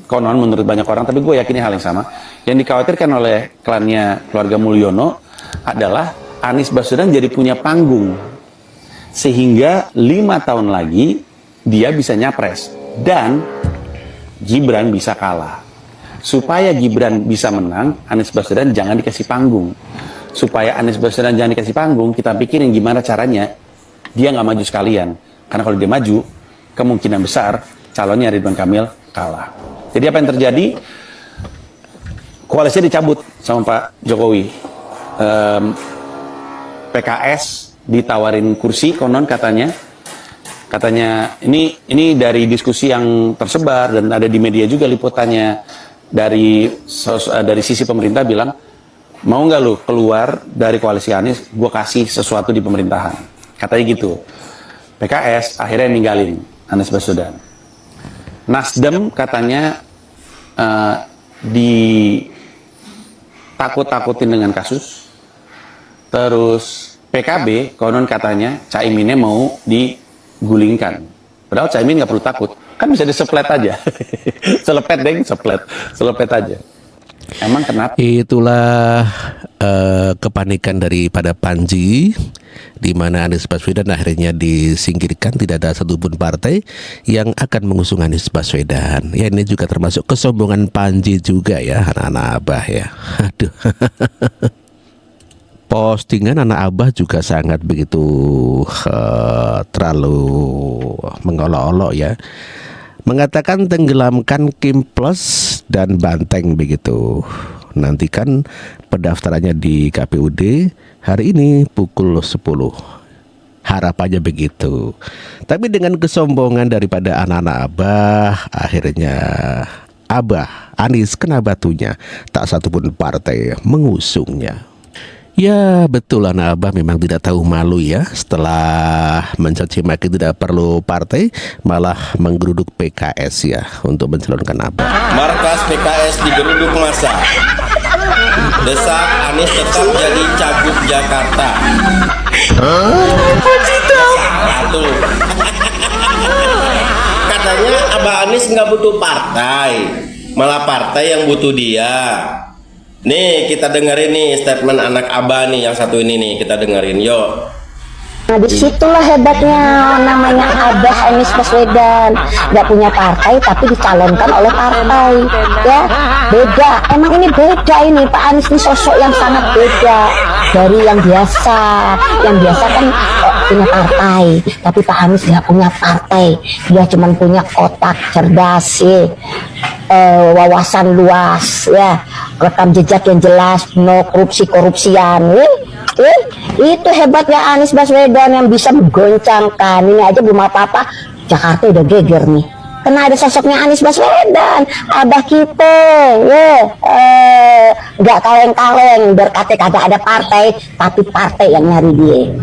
konon menurut banyak orang, tapi gue yakin hal yang sama, yang dikhawatirkan oleh klannya keluarga Mulyono adalah Anies Baswedan jadi punya panggung. sehingga 5 tahun lagi dia bisa nyapres dan Gibran bisa kalah. Supaya Gibran bisa menang, Anies Baswedan jangan dikasih panggung. Supaya Anies Baswedan jangan dikasih panggung, kita pikirin gimana caranya dia nggak maju sekalian. Karena kalau dia maju, kemungkinan besar calonnya Ridwan Kamil kalah. Jadi apa yang terjadi? Koalisinya dicabut sama Pak Jokowi. PKS ditawarin kursi, konon katanya ini dari diskusi yang tersebar dan ada di media juga liputannya. Dari sisi pemerintah bilang, mau nggak lu keluar dari koalisi Anies, gue kasih sesuatu di pemerintahan, katanya gitu. PKS akhirnya ninggalin Anies Baswedan. Nasdem katanya ditakut-takutin dengan kasus. Terus PKB konon katanya Caiminnya mau digulingkan, padahal Caimin nggak perlu takut, kan bisa diseplet aja. Selepet deng, selepet aja. Emang kenapa? Itulah kepanikan daripada Panji, di mana Anies Baswedan akhirnya disingkirkan. Tidak ada satupun partai yang akan mengusung Anies Baswedan. Ya, ini juga termasuk kesombongan Panji juga ya, anak-anak Abah ya. Aduh. Postingan anak Abah juga sangat begitu terlalu mengolok-olok ya. Mengatakan tenggelamkan Kim Plus dan Banteng begitu. Nantikan pendaftarannya di KPUD hari ini pukul 10. Harapannya begitu. Tapi dengan kesombongan daripada anak-anak Abah, akhirnya Abah Anies kena batunya. Tak satupun partai mengusungnya. Ya betul, anak Abah memang tidak tahu malu ya. Setelah mencaci maki tidak perlu partai, malah menggeruduk PKS ya untuk mencalonkan Abah. Markas PKS digeruduk massa. Desak Anies tetap jadi cagup Jakarta. Satu. Katanya Abah Anies nggak butuh partai, malah partai yang butuh dia. Nih kita dengerin nih statement anak Abah nih yang satu ini nih, kita dengerin yuk. Nah disitulah hebatnya namanya Abah Anies Baswedan, nggak punya partai tapi dicalonkan oleh partai, ya beda. Emang ini beda ini Pak Anies ini sosok yang sangat beda dari yang biasa. Yang biasa kan punya partai, tapi Pak Anies nggak punya partai, dia cuma punya otak cerdas sih. Wawasan luas ya, rekam jejak yang jelas, no korupsian. Itu hebatnya Anies Baswedan yang bisa menggoncangkan. Ini aja belum apa-apa, Jakarta udah geger nih. Karena ada sosoknya Anies Baswedan, Abah kita, nggak kaleng-kaleng, berkata kagak ada partai, tapi partai yang nyari dia.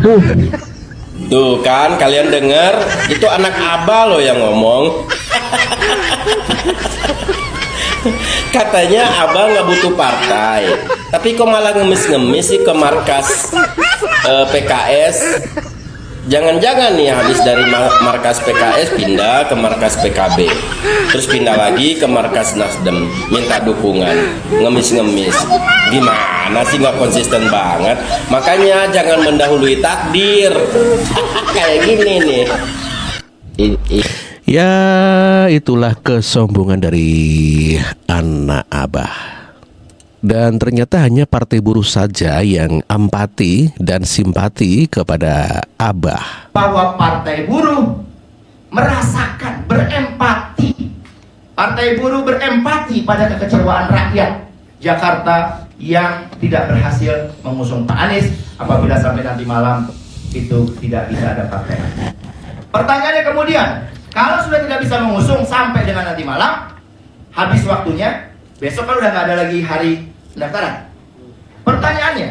Tuh kan kalian dengar, itu anak Abah loh yang ngomong. Katanya Abah nggak butuh partai, tapi kok malah ngemis-ngemis sih ke markas PKS. Jangan-jangan nih habis dari markas PKS pindah ke markas PKB, terus pindah lagi ke markas Nasdem, minta dukungan, ngemis-ngemis. Gimana sih, nggak konsisten banget. Makanya jangan mendahului takdir. Kayak gini nih. Ya itulah kesombongan dari anak Abah. Dan ternyata hanya partai buruh saja yang empati dan simpati kepada Abah. Bahwa partai buruh merasakan, berempati. Partai buruh berempati pada kekecewaan rakyat Jakarta yang tidak berhasil mengusung Pak Anies apabila sampai nanti malam itu tidak bisa ada partai. Pertanyaannya kemudian, kalau sudah tidak bisa mengusung sampai dengan nanti malam, habis waktunya, besok kan udah nggak ada lagi hari pendaftaran. Pertanyaannya,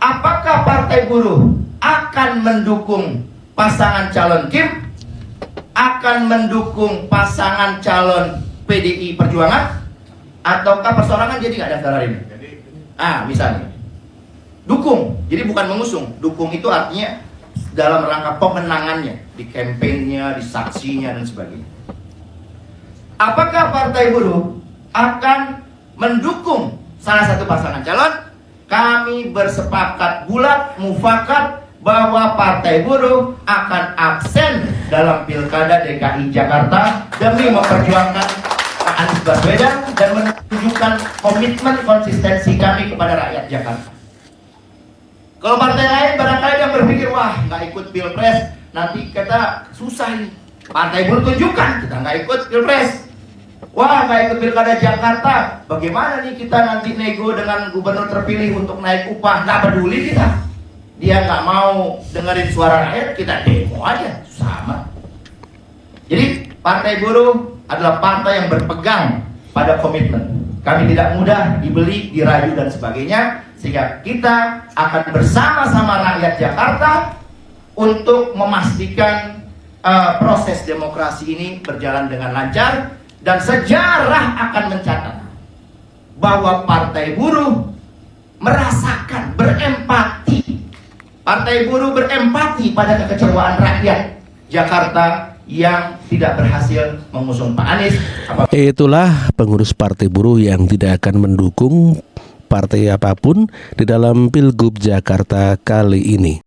apakah partai buruh akan mendukung pasangan calon Kim, akan mendukung pasangan calon PDI Perjuangan, ataukah persoalangan jadi nggak daftar hari ini? Misalnya, dukung, jadi bukan mengusung. Dukung itu artinya dalam rangka pemenangannya, di kampanyenya, di saksinya, dan sebagainya. Apakah partai buruh akan mendukung salah satu pasangan calon? Kami bersepakat bulat, mufakat bahwa Partai Buruh akan absen dalam Pilkada DKI Jakarta demi memperjuangkan Pak Anies Baswedan dan menunjukkan komitmen konsistensi kami kepada rakyat Jakarta. Kalau partai lain barangkali yang berpikir, wah nggak ikut Pilpres, nanti kita susah ini. Partai Buruh tunjukkan kita nggak ikut Pilpres. Wah nggak ikut Pilkada Jakarta, bagaimana nih kita nanti nego dengan gubernur terpilih untuk naik upah? Nggak peduli kita. Dia nggak mau dengerin suara rakyat, kita demo aja, sama. Jadi Partai Buruh adalah partai yang berpegang pada komitmen. Kami tidak mudah dibeli, dirayu dan sebagainya, sehingga kita akan bersama-sama rakyat Jakarta untuk memastikan proses demokrasi ini berjalan dengan lancar, dan sejarah akan mencatat bahwa Partai Buruh merasakan, berempati. Partai Buruh berempati pada kekecewaan rakyat Jakarta yang tidak berhasil mengusung Pak Anies. Itulah pengurus Partai Buruh yang tidak akan mendukung partai apapun di dalam Pilgub Jakarta kali ini.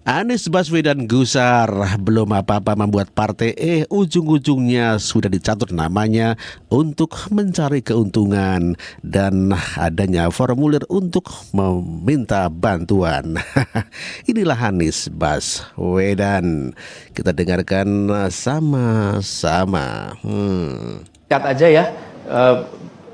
Anies Baswedan gusar, belum apa-apa membuat partai ujung-ujungnya sudah dicatut namanya untuk mencari keuntungan dan adanya formulir untuk meminta bantuan. Inilah Anies Baswedan. Kita dengarkan sama-sama. Lihat aja ya,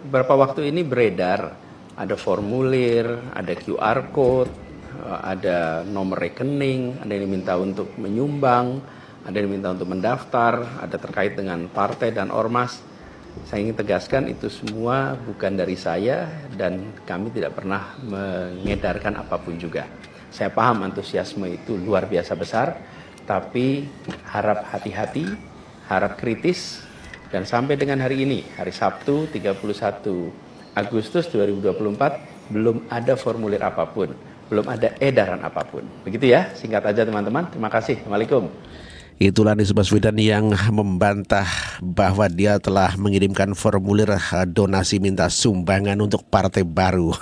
beberapa waktu ini beredar ada formulir, ada QR code, ada nomor rekening, ada yang diminta untuk menyumbang, ada yang diminta untuk mendaftar, ada terkait dengan partai dan ormas. Saya ingin tegaskan itu semua bukan dari saya dan kami tidak pernah mengedarkan apapun juga. Saya paham antusiasme itu luar biasa besar, tapi harap hati-hati, harap kritis, dan sampai dengan hari ini, hari Sabtu 31 Agustus 2024, belum ada formulir apapun, belum ada edaran apapun. Begitu ya, singkat aja teman-teman. Terima kasih. Assalamualaikum. Itulah Anies Baswedan yang membantah bahwa dia telah mengirimkan formulir donasi minta sumbangan untuk partai baru.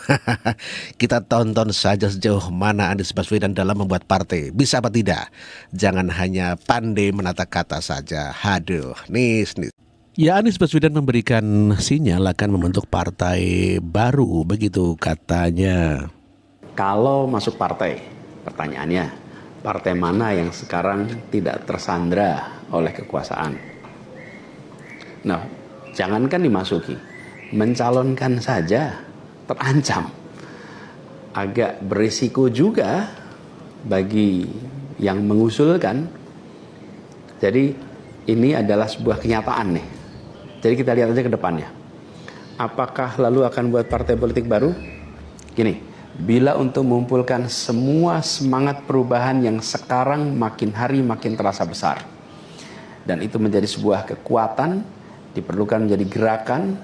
Kita tonton saja sejauh mana Anies Baswedan dalam membuat partai. Bisa apa tidak? Jangan hanya pandai menata kata saja. Haduh, nis. Ya, Anies Baswedan memberikan sinyal akan membentuk partai baru, begitu katanya. Kalau masuk partai, pertanyaannya, partai mana yang sekarang tidak tersandra oleh kekuasaan? Nah, jangankan dimasuki, mencalonkan saja terancam. Agak berisiko juga bagi yang mengusulkan. Jadi ini adalah sebuah kenyataan nih. Jadi kita lihat aja ke depannya. Apakah lalu akan buat partai politik baru? Gini. Bila untuk mengumpulkan semua semangat perubahan yang sekarang makin hari makin terasa besar. Dan itu menjadi sebuah kekuatan, diperlukan menjadi gerakan,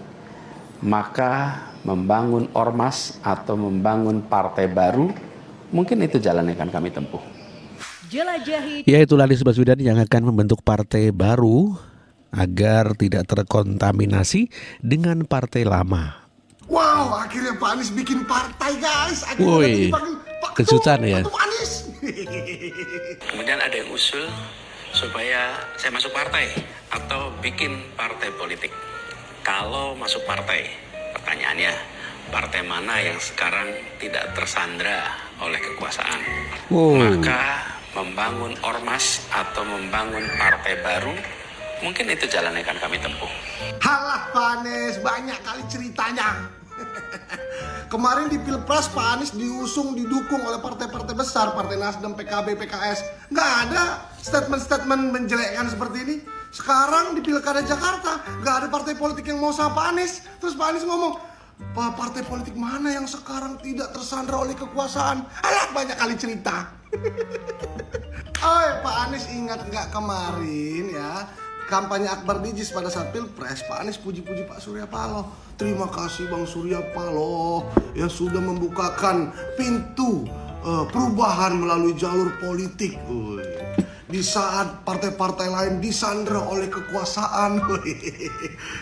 maka membangun ormas atau membangun partai baru, mungkin itu jalan yang akan kami tempuh. Ya, itulah Anies Baswedan yang akan membentuk partai baru agar tidak terkontaminasi dengan partai lama. Wow, akhirnya Pak Anies bikin partai, guys. Woi, kejutan ya. Kemudian ada yang usul supaya saya masuk partai atau bikin partai politik. Kalau masuk partai, pertanyaannya, partai mana yang sekarang tidak tersandra oleh kekuasaan? Maka membangun ormas atau membangun partai baru, mungkin itu jalan yang akan kami tempuh. Halah Pak Anies, banyak kali ceritanya. Kemarin di Pilpres Pak Anies didukung oleh partai-partai besar, Partai Nasdem, PKB, PKS. Nggak ada statement-statement menjelekkan seperti ini. Sekarang di Pilkada Jakarta, nggak ada partai politik yang mau sama Pak Anies. Terus Pak Anies ngomong, partai politik mana yang sekarang tidak tersandra oleh kekuasaan? Alah, banyak kali cerita. Oh, Pak Anies ingat nggak kemarin ya? Kampanye Akbar Dijis pada saat Pilpres, Pak Anies puji-puji Pak Surya Paloh. Terima kasih Bang Surya Paloh yang sudah membukakan pintu perubahan melalui jalur politik. Di saat partai-partai lain disandra oleh kekuasaan.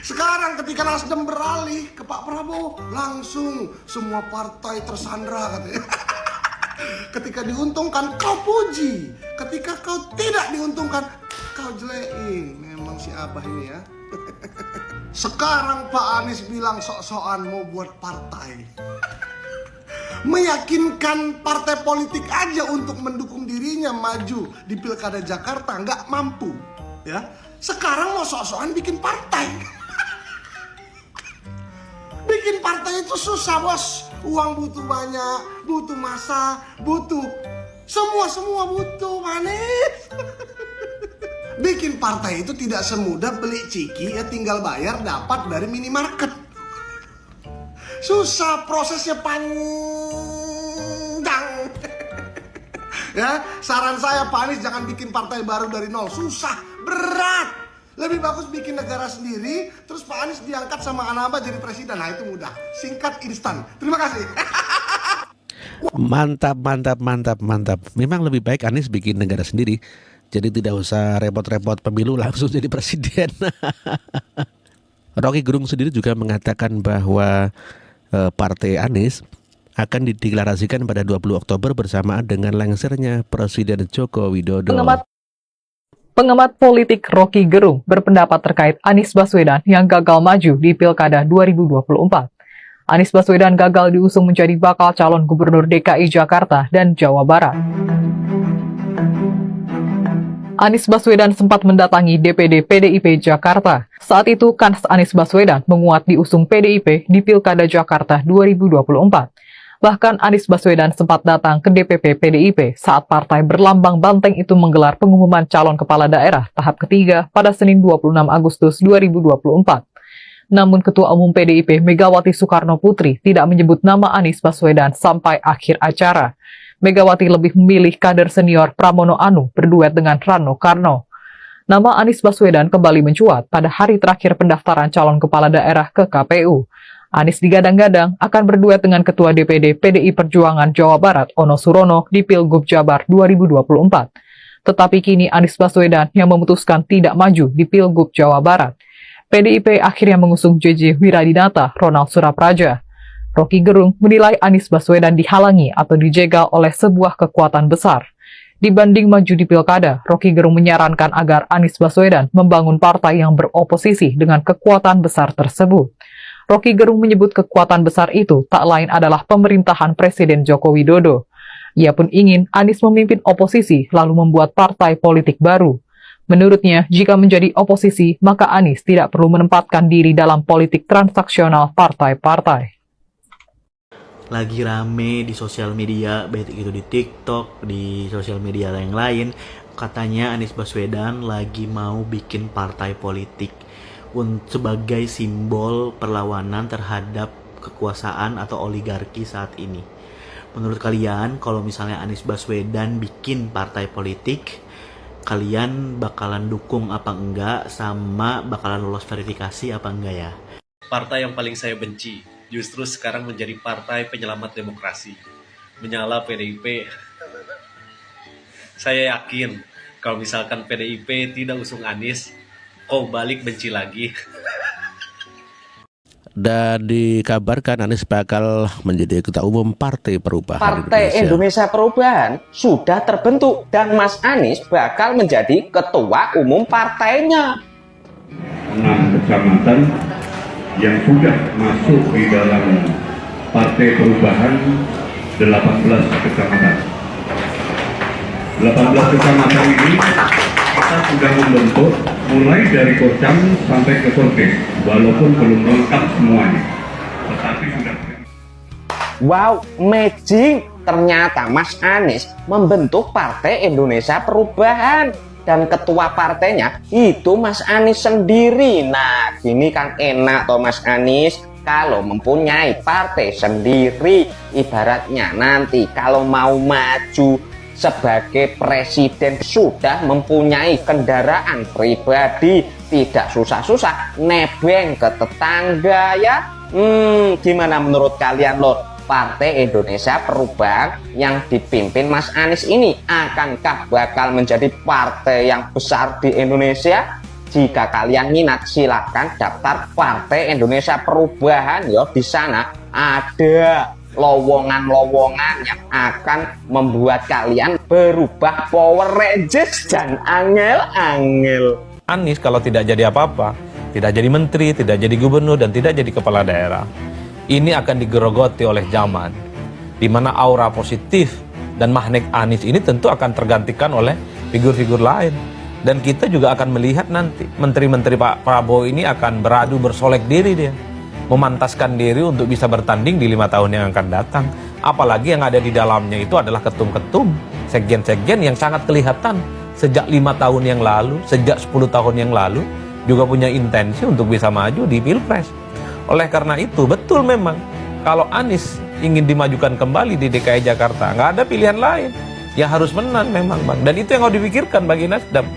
Sekarang ketika Nasdem beralih ke Pak Prabowo, langsung semua partai tersandra katanya. Ketika diuntungkan kau puji, ketika kau tidak diuntungkan kau jelekin. Memang si Abah ini ya. Sekarang Pak Anies bilang sok-sokan mau buat partai. Meyakinkan partai politik aja untuk mendukung dirinya maju di Pilkada Jakarta nggak mampu, ya. Sekarang mau sok-sokan bikin partai. Bikin partai itu susah, bos. Uang butuh banyak, butuh masa, butuh semua butuh, Anies. Bikin partai itu tidak semudah beli ciki, ya tinggal bayar dapat dari minimarket. Susah, prosesnya panjang. Ya, saran saya Pak Anies jangan bikin partai baru dari nol, susah, berat. Lebih bagus bikin negara sendiri, terus Pak Anies diangkat sama Anaba jadi presiden. Nah itu mudah, singkat, instan. Terima kasih. Mantap. Memang lebih baik Anies bikin negara sendiri. Jadi tidak usah repot-repot pemilu, langsung jadi presiden. Rocky Gerung sendiri juga mengatakan bahwa Partai Anies akan dideklarasikan pada 20 Oktober bersamaan dengan lengsernya Presiden Joko Widodo. Pengamat politik Rocky Gerung berpendapat terkait Anies Baswedan yang gagal maju di Pilkada 2024. Anies Baswedan gagal diusung menjadi bakal calon gubernur DKI Jakarta dan Jawa Barat. Anies Baswedan sempat mendatangi DPD PDIP Jakarta. Saat itu, kans Anies Baswedan menguat diusung PDIP di Pilkada Jakarta 2024. Bahkan Anies Baswedan sempat datang ke DPP PDIP saat partai berlambang banteng itu menggelar pengumuman calon kepala daerah tahap ketiga pada Senin 26 Agustus 2024. Namun Ketua Umum PDIP Megawati Soekarno Putri tidak menyebut nama Anies Baswedan sampai akhir acara. Megawati lebih memilih kader senior Pramono Anung berduet dengan Rano Karno. Nama Anies Baswedan kembali mencuat pada hari terakhir pendaftaran calon kepala daerah ke KPU. Anies digadang-gadang akan berduet dengan Ketua DPD PDI Perjuangan Jawa Barat Ono Surono di Pilgub Jabar 2024. Tetapi kini Anies Baswedan yang memutuskan tidak maju di Pilgub Jawa Barat. PDIP akhirnya mengusung JJ Wiradinata, Ronald Surapraja. Rocky Gerung menilai Anies Baswedan dihalangi atau dijegal oleh sebuah kekuatan besar. Dibanding maju di pilkada, Rocky Gerung menyarankan agar Anies Baswedan membangun partai yang beroposisi dengan kekuatan besar tersebut. Rocky Gerung menyebut kekuatan besar itu tak lain adalah pemerintahan Presiden Joko Widodo. Ia pun ingin Anies memimpin oposisi lalu membuat partai politik baru. Menurutnya, jika menjadi oposisi, maka Anies tidak perlu menempatkan diri dalam politik transaksional partai-partai. Lagi rame di sosial media, baik itu di TikTok, di sosial media yang lain, katanya Anies Baswedan lagi mau bikin partai politik sebagai simbol perlawanan terhadap kekuasaan atau oligarki saat ini. Menurut kalian, kalau misalnya Anies Baswedan bikin partai politik, kalian bakalan dukung apa enggak, sama bakalan lolos verifikasi apa enggak ya? Partai yang paling saya benci justru sekarang menjadi partai penyelamat demokrasi. Menyala PDIP. Saya yakin kalau misalkan PDIP tidak usung Anies, kau balik benci lagi. Dan dikabarkan Anies bakal menjadi ketua umum Partai Perubahan Partai Indonesia Perubahan sudah terbentuk dan Mas Anies bakal menjadi ketua umum partainya. 6 kecamatan yang sudah masuk di dalam Partai Perubahan, 18 kecamatan. 18 kecamatan ini kita sudah membentuk mulai dari Kocam sampai ke Sorkes, walaupun belum lengkap semuanya, tetapi sudah. Wow, magic! Ternyata Mas Anies membentuk Partai Indonesia Perubahan. Dan ketua partainya itu Mas Anies sendiri. Nah, gini kan enak toh Mas Anies kalau mempunyai partai sendiri. Ibaratnya nanti kalau mau maju sebagai presiden sudah mempunyai kendaraan pribadi, tidak susah-susah nebeng ke tetangga ya. Gimana menurut kalian loh? Partai Indonesia Perubahan yang dipimpin Mas Anies ini akankah bakal menjadi partai yang besar di Indonesia? Jika kalian minat, silakan daftar Partai Indonesia Perubahan ya. Di sana ada lowongan-lowongan yang akan membuat kalian berubah Power Rangers dan angel-angel. Anies kalau tidak jadi apa-apa, tidak jadi menteri, tidak jadi gubernur, dan tidak jadi kepala daerah, ini akan digerogoti oleh zaman, di mana aura positif dan magnet Anies ini tentu akan tergantikan oleh figur-figur lain. Dan kita juga akan melihat nanti menteri-menteri Pak Prabowo ini akan beradu bersolek diri dia, memantaskan diri untuk bisa bertanding di 5 tahun yang akan datang. Apalagi yang ada di dalamnya itu adalah ketum-ketum, sekjen-sekjen yang sangat kelihatan sejak 5 tahun yang lalu, sejak 10 tahun yang lalu juga punya intensi untuk bisa maju di Pilpres. Oleh karena itu, betul memang kalau Anies ingin dimajukan kembali di DKI Jakarta, nggak ada pilihan lain. Ya harus menang memang, Bang. Dan itu yang harus dipikirkan bagi Nasdem.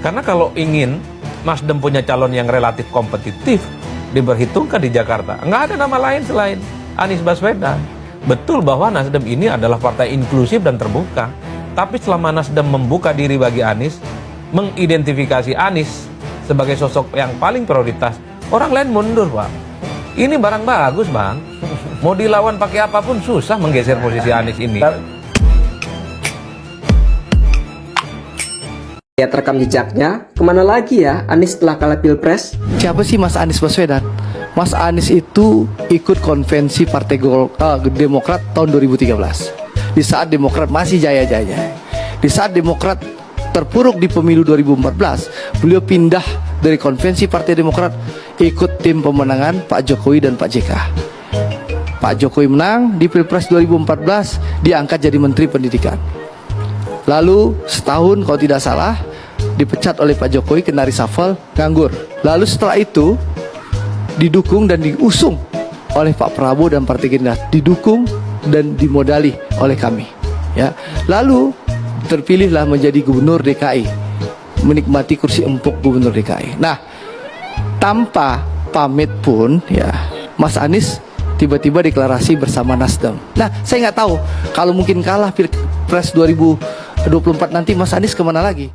Karena kalau ingin Nasdem punya calon yang relatif kompetitif, diperhitungkan di Jakarta, nggak ada nama lain selain Anies Baswedan. Betul bahwa Nasdem ini adalah partai inklusif dan terbuka. Tapi selama Nasdem membuka diri bagi Anies, mengidentifikasi Anies sebagai sosok yang paling prioritas, orang lain mundur, Pak. Ini barang bagus, Bang. Mau dilawan pakai apapun susah menggeser posisi Anies ini. Lihat rekam jejaknya, kemana lagi ya Anies setelah kalah Pilpres? Siapa sih Mas Anies Baswedan? Mas Anies itu ikut konvensi Partai Demokrat tahun 2013. Di saat Demokrat masih jaya-jaya. Di saat Demokrat terpuruk di pemilu 2014, beliau pindah dari konvensi Partai Demokrat ikut tim pemenangan Pak Jokowi dan Pak JK. Pak Jokowi menang di Pilpres 2014, diangkat jadi Menteri Pendidikan. Lalu setahun kalau tidak salah dipecat oleh Pak Jokowi, kena reshuffle, nganggur. Lalu setelah itu didukung dan diusung oleh Pak Prabowo dan Partai Gerindra, didukung dan dimodali oleh kami. Ya, lalu terpilihlah menjadi Gubernur DKI, menikmati kursi empuk Gubernur DKI. Nah, tanpa pamit pun ya Mas Anies tiba-tiba deklarasi bersama Nasdem. Nah, saya nggak tahu kalau mungkin kalah Pilpres 2014 24 nanti Mas Anies kemana lagi?